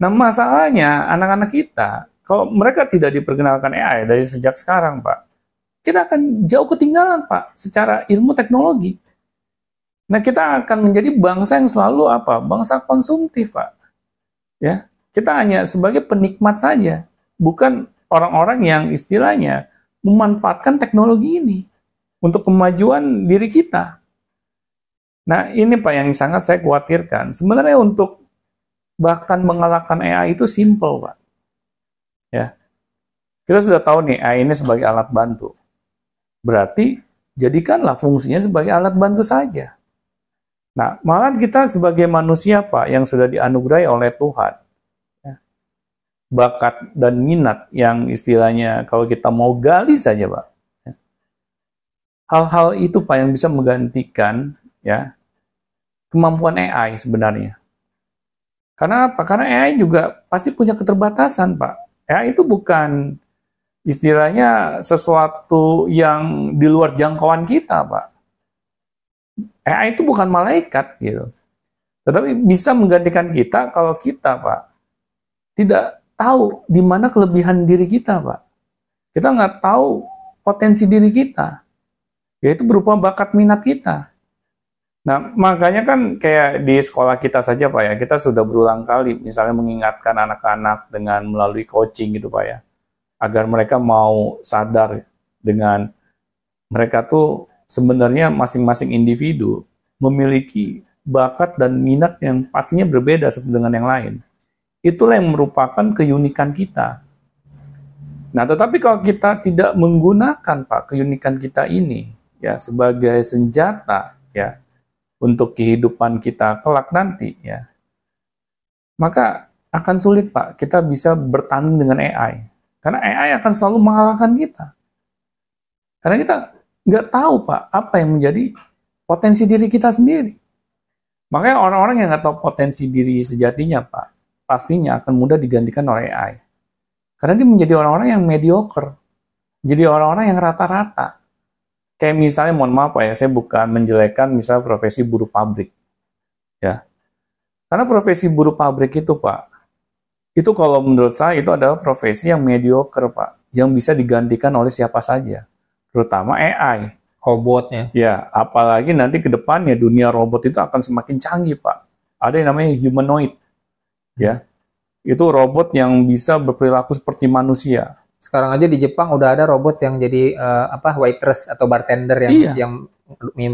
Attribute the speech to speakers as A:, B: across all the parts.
A: Nah, masalahnya anak-anak kita, kalau mereka tidak diperkenalkan AI dari sejak sekarang, Pak, kita akan jauh ketinggalan, Pak, secara ilmu teknologi. Nah, kita akan menjadi bangsa yang selalu apa? Bangsa konsumtif, Pak. Ya, kita hanya sebagai penikmat saja, bukan orang-orang yang istilahnya memanfaatkan teknologi ini untuk kemajuan diri kita. Nah, ini Pak yang sangat saya khawatirkan. Sebenarnya untuk bahkan mengalahkan AI itu simple, Pak. Ya, kita sudah tahu nih AI ini sebagai alat bantu. Berarti jadikanlah fungsinya sebagai alat bantu saja. Nah, malah kita sebagai manusia, Pak, yang sudah dianugerahi oleh Tuhan, ya, bakat dan minat yang istilahnya kalau kita mau gali saja, Pak. Ya, hal-hal itu, Pak, yang bisa menggantikan ya kemampuan AI sebenarnya. Karena apa? Karena AI juga pasti punya keterbatasan, Pak. AI itu bukan istilahnya sesuatu yang di luar jangkauan kita, Pak. AI itu bukan malaikat, gitu. Tetapi bisa menggantikan kita kalau kita, Pak, tidak tahu di mana kelebihan diri kita, Pak. Kita nggak tahu potensi diri kita, yaitu berupa bakat minat kita. Nah, makanya kan kayak di sekolah kita saja, Pak, ya, kita sudah berulang kali misalnya mengingatkan anak-anak dengan melalui coaching gitu, Pak, ya, agar mereka mau sadar dengan mereka tuh sebenarnya masing-masing individu memiliki bakat dan minat yang pastinya berbeda satu dengan yang lain. Itulah yang merupakan keunikan kita. Nah, tetapi kalau kita tidak menggunakan, Pak, keunikan kita ini ya sebagai senjata ya untuk kehidupan kita kelak nanti ya, maka akan sulit, Pak, kita bisa bertanding dengan AI. Karena AI akan selalu mengalahkan kita. Karena kita nggak tahu, Pak, apa yang menjadi potensi diri kita sendiri. Makanya orang-orang yang nggak tahu potensi diri sejatinya, Pak, pastinya akan mudah digantikan oleh AI. Karena dia menjadi orang-orang yang mediocre, jadi orang-orang yang rata-rata. Kayak misalnya, mohon maaf, Pak, ya, saya bukan menjelekkan misalnya profesi buruh pabrik. Ya. Karena profesi buruh pabrik itu, Pak, itu kalau menurut saya itu adalah profesi yang mediocre, Pak, yang bisa digantikan oleh siapa saja, terutama AI.
B: Robotnya.
A: Ya, apalagi nanti ke depannya dunia robot itu akan semakin canggih, Pak. Ada yang namanya humanoid. Ya. Itu robot yang bisa berperilaku seperti manusia.
B: Sekarang aja di Jepang udah ada robot yang jadi waitress atau bartender yang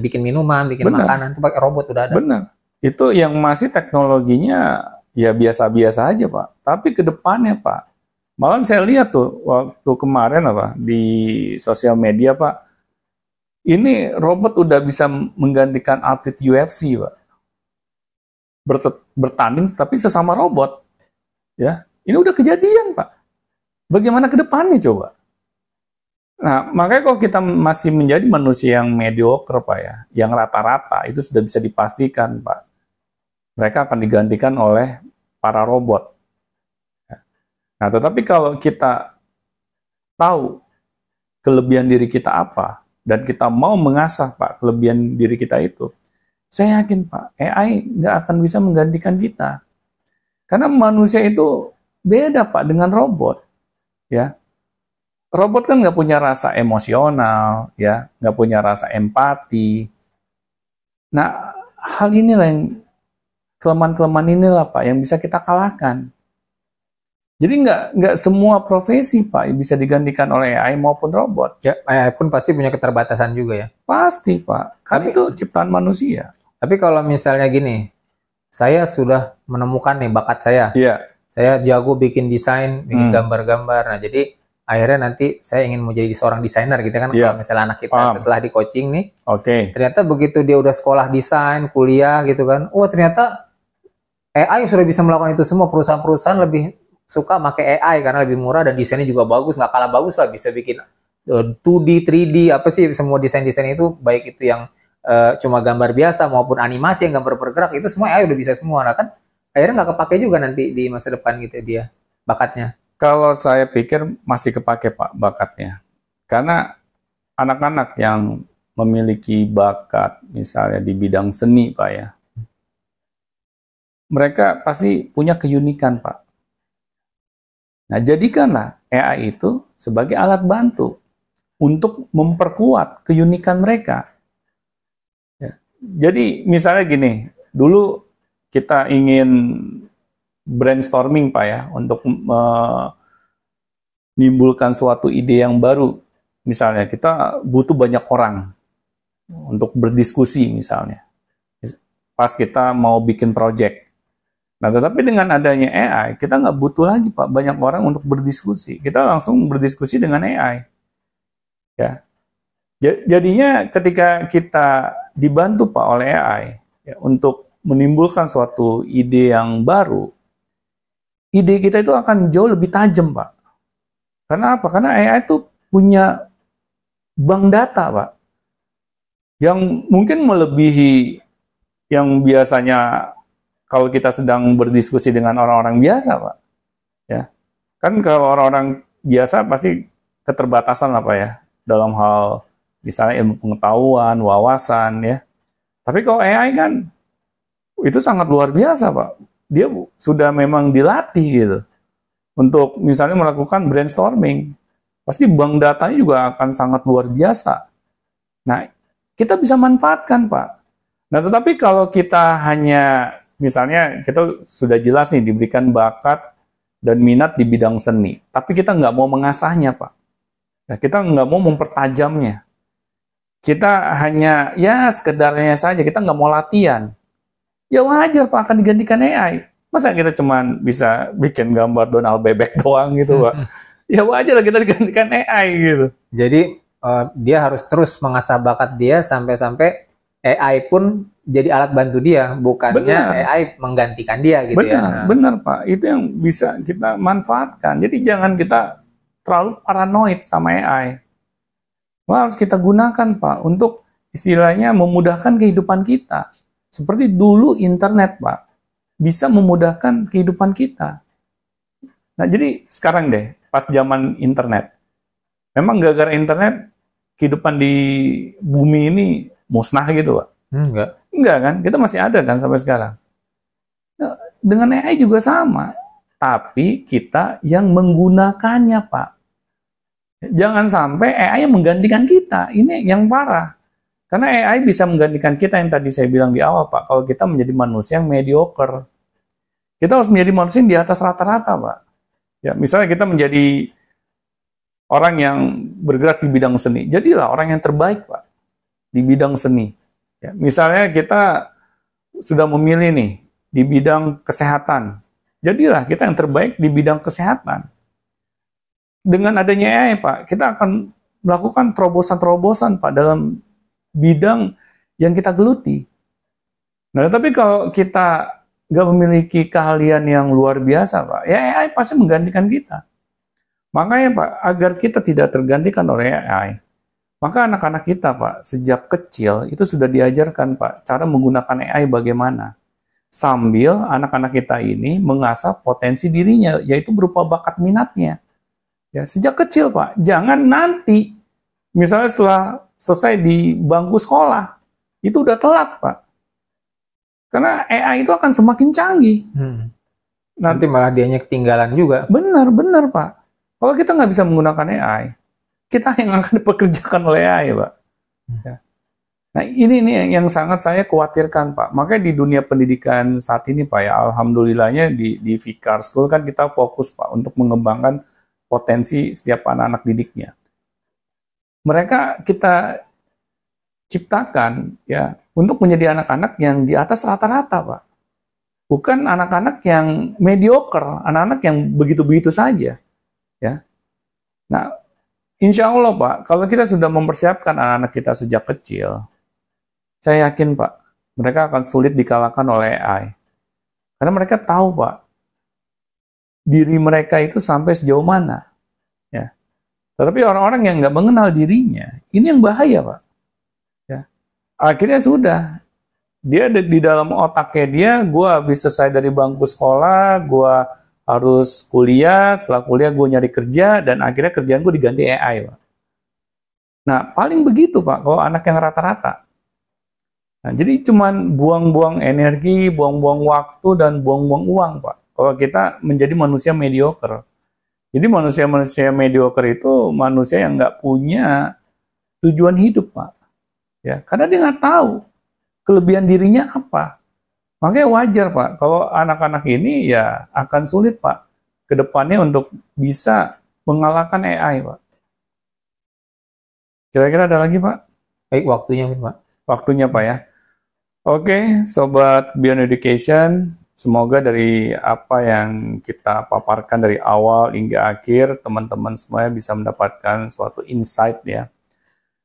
B: bikin minuman, bikin makanan itu pakai robot udah ada.
A: Benar. Itu yang masih teknologinya ya biasa-biasa aja, Pak. Tapi ke depannya, Pak, malah saya lihat tuh waktu kemarin di sosial media, Pak, ini robot udah bisa menggantikan atlet UFC, Pak. Bertanding tapi sesama robot. Ya, ini udah kejadian, Pak. Bagaimana ke depannya coba? Nah, makanya kalau kita masih menjadi manusia yang mediocre, Pak, ya, yang rata-rata, itu sudah bisa dipastikan, Pak, mereka akan digantikan oleh para robot. Nah, tetapi kalau kita tahu kelebihan diri kita apa, dan kita mau mengasah, Pak, kelebihan diri kita itu, saya yakin, Pak, AI nggak akan bisa menggantikan kita. Karena manusia itu beda, Pak, dengan robot. Ya, robot kan nggak punya rasa emosional, ya, nggak punya rasa empati. Nah, hal inilah yang kelemahan-kelemahan inilah, Pak, yang bisa kita kalahkan. Jadi nggak semua profesi, Pak, bisa digantikan oleh AI maupun robot.
B: Ya, AI pun pasti punya keterbatasan juga ya.
A: Pasti, Pak. Kan itu ciptaan manusia.
B: Tapi kalau misalnya gini, saya sudah menemukan nih bakat saya.
A: Iya.
B: Saya jago bikin desain, bikin gambar-gambar. Nah, jadi akhirnya nanti saya ingin mau jadi seorang desainer gitu kan. Kalau misalnya anak kita setelah di coaching nih, ternyata begitu dia udah sekolah desain, kuliah gitu kan, oh ternyata AI sudah bisa melakukan itu semua. Perusahaan-perusahaan lebih suka pakai AI karena lebih murah dan desainnya juga bagus, nggak kalah bagus lah, bisa bikin 2D, 3D, apa sih semua desain-desain itu, baik itu yang cuma gambar biasa maupun animasi yang gambar bergerak, itu semua AI udah bisa semua. Nah kan akhirnya nggak kepake juga nanti di masa depan gitu dia bakatnya.
A: Kalau saya pikir masih kepake, Pak, bakatnya. Karena anak-anak yang memiliki bakat misalnya di bidang seni, Pak, ya, mereka pasti punya keunikan, Pak. Nah, jadikanlah AI itu sebagai alat bantu untuk memperkuat keunikan mereka. Ya. Jadi misalnya gini, dulu kita ingin brainstorming Pak ya, untuk menimbulkan suatu ide yang baru. Misalnya kita butuh banyak orang untuk berdiskusi misalnya. Pas kita mau bikin project. Nah, tetapi dengan adanya AI, kita nggak butuh lagi Pak banyak orang untuk berdiskusi. Kita langsung berdiskusi dengan AI. Ya. Jadinya ketika kita dibantu Pak oleh AI ya, untuk menimbulkan suatu ide yang baru, ide kita itu akan jauh lebih tajam Pak. Karena apa? Karena AI itu punya bank data Pak, yang mungkin melebihi yang biasanya kalau kita sedang berdiskusi dengan orang-orang biasa Pak. Ya. Kan kalau orang-orang biasa pasti keterbatasan lah Pak ya, dalam hal misalnya ilmu pengetahuan, wawasan ya. Tapi kalau AI kan itu sangat luar biasa Pak. Dia sudah memang dilatih gitu untuk misalnya melakukan brainstorming. Pasti bank datanya juga akan sangat luar biasa. Nah, kita bisa manfaatkan Pak. Nah, tetapi kalau kita hanya misalnya kita sudah jelas nih diberikan bakat dan minat di bidang seni, tapi kita nggak mau mengasahnya Pak. Nah, kita nggak mau mempertajamnya. Kita hanya ya sekedarnya saja, kita nggak mau latihan. Ya wajar Pak, akan digantikan AI. Masa kita cuman bisa bikin gambar Donald Bebek doang gitu Pak. Ya wajar lah kita digantikan AI gitu.
B: Jadi dia harus terus mengasah bakat dia sampai-sampai AI pun jadi alat bantu dia, bukannya benar. AI menggantikan dia gitu
A: benar, ya. Benar Pak, itu yang bisa kita manfaatkan. Jadi jangan kita terlalu paranoid sama AI. Wah, harus kita gunakan Pak untuk istilahnya memudahkan kehidupan kita. Seperti dulu internet Pak, bisa memudahkan kehidupan kita. Nah jadi sekarang deh, pas zaman internet, memang gara-gara internet, kehidupan di bumi ini musnah gitu Pak? Enggak kan, kita masih ada kan sampai sekarang. Nah, dengan AI juga sama, tapi kita yang menggunakannya Pak. Jangan sampai AI yang menggantikan kita, ini yang parah. Karena AI bisa menggantikan kita yang tadi saya bilang di awal Pak, kalau kita menjadi manusia yang mediocre. Kita harus menjadi manusia yang di atas rata-rata Pak. Ya, misalnya kita menjadi orang yang bergerak di bidang seni, jadilah orang yang terbaik Pak di bidang seni. Ya, misalnya kita sudah memilih nih di bidang kesehatan, jadilah kita yang terbaik di bidang kesehatan. Dengan adanya AI Pak, kita akan melakukan terobosan-terobosan Pak dalam bidang yang kita geluti. Nah, tapi kalau kita nggak memiliki keahlian yang luar biasa Pak, ya AI pasti menggantikan kita. Makanya Pak, agar kita tidak tergantikan oleh AI, maka anak-anak kita Pak, sejak kecil itu sudah diajarkan Pak, cara menggunakan AI bagaimana. Sambil anak-anak kita ini mengasah potensi dirinya, yaitu berupa bakat minatnya. Ya, sejak kecil Pak, jangan nanti, misalnya setelah selesai di bangku sekolah, itu udah telat Pak. Karena AI itu akan semakin canggih.
B: Nanti malah dianya ketinggalan juga.
A: Benar Pak. Kalau kita nggak bisa menggunakan AI, kita yang akan dipekerjakan oleh AI Pak. Ya. Nah ini yang sangat saya khawatirkan Pak. Makanya di dunia pendidikan saat ini Pak ya, alhamdulillahnya di Fikar School kan kita fokus Pak untuk mengembangkan potensi setiap anak-anak didiknya. Mereka kita ciptakan ya untuk menjadi anak-anak yang di atas rata-rata Pak. Bukan anak-anak yang mediocre, anak-anak yang begitu-begitu saja. Ya. Nah, insya Allah Pak, kalau kita sudah mempersiapkan anak-anak kita sejak kecil, saya yakin Pak, mereka akan sulit dikalahkan oleh AI. Karena mereka tahu Pak, diri mereka itu sampai sejauh mana. Ya. Tetapi orang-orang yang nggak mengenal dirinya, ini yang bahaya Pak. Ya. Akhirnya sudah, dia di dalam otaknya dia, gue habis selesai dari bangku sekolah, gue harus kuliah, setelah kuliah gue nyari kerja, dan akhirnya kerjaan gue diganti AI Pak. Nah paling begitu Pak, kalau anak yang rata-rata. Nah, jadi cuman buang-buang energi, buang-buang waktu, dan buang-buang uang Pak. Kalau kita menjadi manusia mediocre. Jadi manusia-manusia mediocre itu manusia yang nggak punya tujuan hidup, Pak. Ya, karena dia nggak tahu kelebihan dirinya apa. Makanya wajar, Pak, kalau anak-anak ini ya akan sulit, Pak, ke depannya untuk bisa mengalahkan AI, Pak. Kira-kira ada lagi, Pak?
B: Baik, waktunya, Pak.
A: Waktunya, Pak, ya. Oke, Sobat Beyond Education, semoga dari apa yang kita paparkan dari awal hingga akhir, teman-teman semuanya bisa mendapatkan suatu insight ya.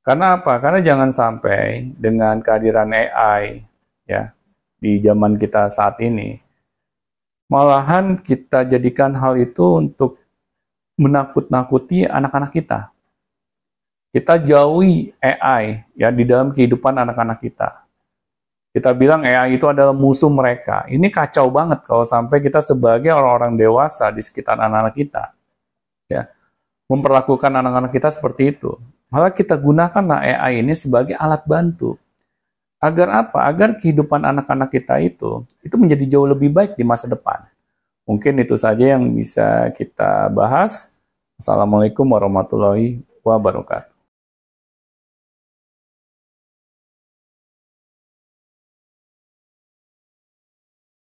A: Karena apa? Karena jangan sampai dengan kehadiran AI ya di zaman kita saat ini, malahan kita jadikan hal itu untuk menakut-nakuti anak-anak kita. Kita jauhi AI ya di dalam kehidupan anak-anak kita. Kita bilang AI itu adalah musuh mereka. Ini kacau banget kalau sampai kita sebagai orang-orang dewasa di sekitar anak-anak kita, ya, memperlakukan anak-anak kita seperti itu. Malah kita gunakanlah AI ini sebagai alat bantu. Agar apa? Agar kehidupan anak-anak kita itu menjadi jauh lebih baik di masa depan. Mungkin itu saja yang bisa kita bahas. Assalamualaikum warahmatullahi wabarakatuh.